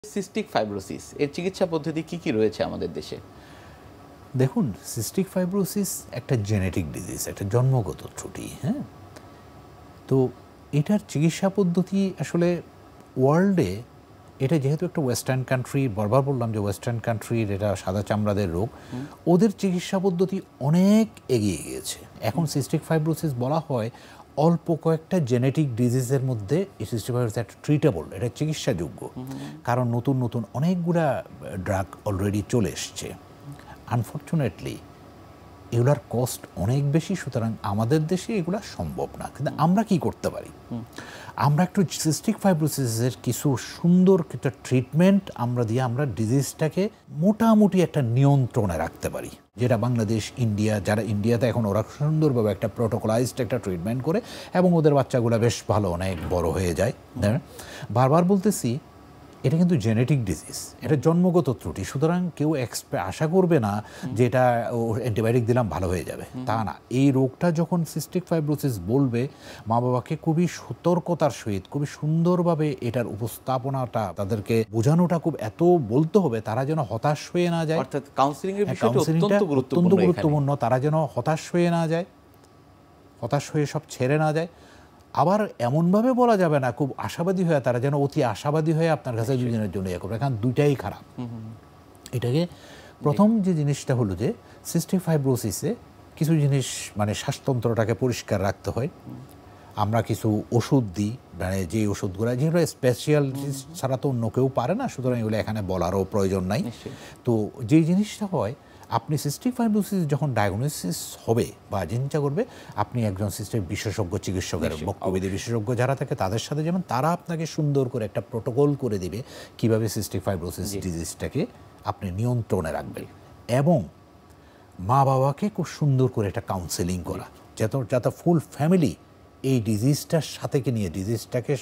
Cystic fibrosis এর চিকিৎসা পদ্ধতি কি রয়েছে আমাদের দেশে? দেখুন, সিস্টিক ফাইব্রোসিস একটা জেনেটিক ডিজিজ, একটা জন্মগত ত্রুটি। হ্যাঁ, তো এটার চিকিৎসা পদ্ধতি আসলে ওয়ার্ল্ডে, এটা যেহেতু একটা ওয়েস্টার্ন কান্ট্রি, বারবার বললাম যে ওয়েস্টার্ন কান্ট্রির এটা সাদা চামড়াদের রোগ, ওদের চিকিৎসা পদ্ধতি অনেক এগিয়ে গিয়েছে। এখন সিস্টিক ফাইব্রোসিস বলা হয় অল্প কয়েকটা জেনেটিক ডিজিজের মধ্যে এই সিস্টিক ফাইব্রোসিস একটা ট্রিটেবল, এটা চিকিৎসাযোগ্য, কারণ নতুন নতুন অনেকগুলা ড্রাগ অলরেডি চলে এসছে। আনফর্চুনেটলি এগুলার কস্ট অনেক বেশি, সুতরাং আমাদের দেশে এগুলা সম্ভব না। কিন্তু আমরা কি করতে পারি? আমরা একটু সিস্টিক ফাইব্রোসিসের কিছু সুন্দর কিছু ট্রিটমেন্ট আমরা দিয়ে আমরা ডিজিজটাকে মোটামুটি একটা নিয়ন্ত্রণে রাখতে পারি, যেটা বাংলাদেশ, ইন্ডিয়া, যারা ইন্ডিয়াতে এখন ওরা সুন্দরভাবে একটা প্রোটোকলাইজড একটা ট্রিটমেন্ট করে এবং ওদের বাচ্চাগুলো বেশ ভালো, অনেক বড় হয়ে যায়। বারবার বলতেছি, এটা কিন্তু জেনেটিক ডিজিজ, এটা জন্মগত ত্রুটি, সুতরাং কেউ আশা করবে না যে এটা অ্যান্টিবায়োটিক দিলাম ভালো হয়ে যাবে, তা না। এই রোগটা যখন সিস্টিক ফাইব্রোসিস বলবে, মা বাবাকে খুবই সতর্কতার সহিত, খুবই সুন্দরভাবে এটার উপস্থাপনাটা তাদেরকে বোঝানোটা খুব এত বলতে হবে, তারা যেন হতাশ হয়ে না যায়। অর্থাৎ কাউন্সেলিংয়ের বিষয়টা অত্যন্ত গুরুত্বপূর্ণ। তারা যেন হতাশ হয়ে না যায়, হতাশ হয়ে সব ছেড়ে না যায়। আবার এমনভাবে বলা যাবে না খুব আশাবাদী হয়ে, তারা যেন অতি আশাবাদী হয়ে আপনার কাছে দুদিনের জন্য করবে, কারণ দুইটাই খারাপ। এটাকে প্রথম যে জিনিসটা হলো যে সিস্টিক ফাইব্রোসিসে কিছু জিনিস, মানে শ্বাসতন্ত্রটাকে পরিষ্কার রাখতে হয়। আমরা কিছু ওষুধ দিই, মানে যে ওষুধগুলো যেগুলো স্পেশালিস্ট ছাড়া তো অন্য কেউ পারে না, সুতরাং এগুলো এখানে বলারও প্রয়োজন নাই। তো যে জিনিসটা হয়, আপনি সিস্টিক ফাইব্রোসিস যখন ডায়াগনোসিস হবে বা চিন্তা করবে, আপনি একজন সিস্টিক বিশেষজ্ঞ চিকিৎসকের, বক্ষবিধি বিশেষজ্ঞ যারা থাকে তাদের সাথে যেমন, তারা আপনাকে সুন্দর করে একটা প্রোটোকল করে দিবে কিভাবে সিস্টিক ফাইব্রোসিস ডিজিজটাকে আপনি নিয়ন্ত্রণে রাখবেন, এবং মা বাবাকে খুব সুন্দর করে একটা কাউন্সেলিং করা, যাতে ফুল ফ্যামিলি এই ডিজিজটার সাথে নিয়ে ডিজিজটাকে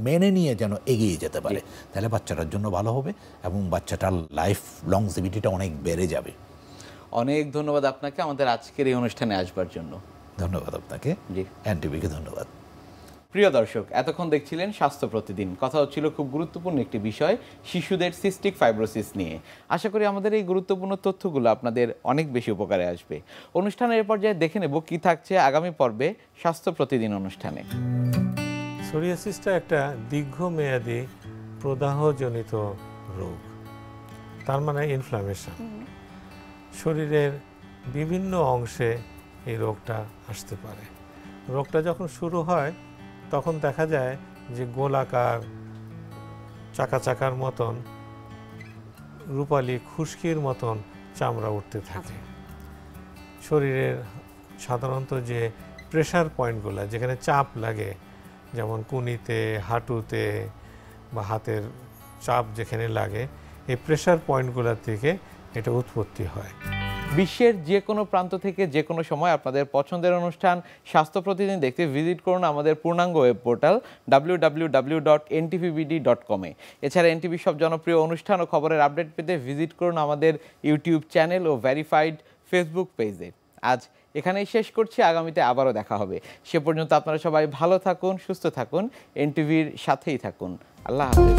মেনে নিয়ে যেন এগিয়ে যেতে পারে। তাহলে বাচ্চাটার জন্য ভালো হবে এবং বাচ্চাটার লাইফ লংজিভিটিটা অনেক বেড়ে যাবে। অনেক ধন্যবাদ আপনাকে আমাদের আজকের এই অনুষ্ঠানে আসবার জন্য। ধন্যবাদ আপনাকে। জি, এনটিভিকে ধন্যবাদ। প্রিয় দর্শক, এতক্ষণ দেখছিলেন স্বাস্থ্য প্রতিদিন। কথা হচ্ছিল খুব গুরুত্বপূর্ণ একটি বিষয়, শিশুদের সিস্টিক ফাইব্রোসিস নিয়ে। আশা করি আমাদের এই গুরুত্বপূর্ণ তথ্যগুলো আপনাদের অনেক বেশি উপকারে আসবে। অনুষ্ঠানের পর্যায়ে দেখে নেব কি থাকছে আগামী পর্বে স্বাস্থ্য প্রতিদিন অনুষ্ঠানে। সোরিয়াসিসটা একটা দীর্ঘমেয়াদী প্রদাহজনিত রোগ, তার মানে ইনফ্লামেশন। শরীরের বিভিন্ন অংশে এই রোগটা আসতে পারে। রোগটা যখন শুরু হয় তখন দেখা যায় যে গোলাকার চাকা চাকার মতন, রূপালী খুশকির মতন চামড়া উঠতে থাকে। শরীরের সাধারণত যে প্রেশার পয়েন্টগুলো, যেখানে চাপ লাগে, যেমন কুনিতে, হাঁটুতে বা হাতের চাপ যেখানে লাগে, এই প্রেশার পয়েন্টগুলোর থেকে এটা উৎপত্তি হয়। বিশ্বের যে কোনো প্রান্ত থেকে যে কোনো সময় আপনাদের পছন্দের অনুষ্ঠান স্বাস্থ্য প্রতিদিন দেখতে ভিজিট করুন আমাদের পূর্ণাঙ্গ ওয়েব পোর্টাল www.ntvbd.com এ। এছাড়া এনটিভির সব জনপ্রিয় অনুষ্ঠান ও খবরের আপডেট পেতে ভিজিট করুন আমাদের ইউটিউব চ্যানেল ও ভেরিফাইড ফেসবুক পেজে। আজ এখানেই শেষ করছি, আগামীতে আবারও দেখা হবে। সে পর্যন্ত আপনারা সবাই ভালো থাকুন, সুস্থ থাকুন, এনটিভির সাথেই থাকুন। আল্লাহ হাফেজ।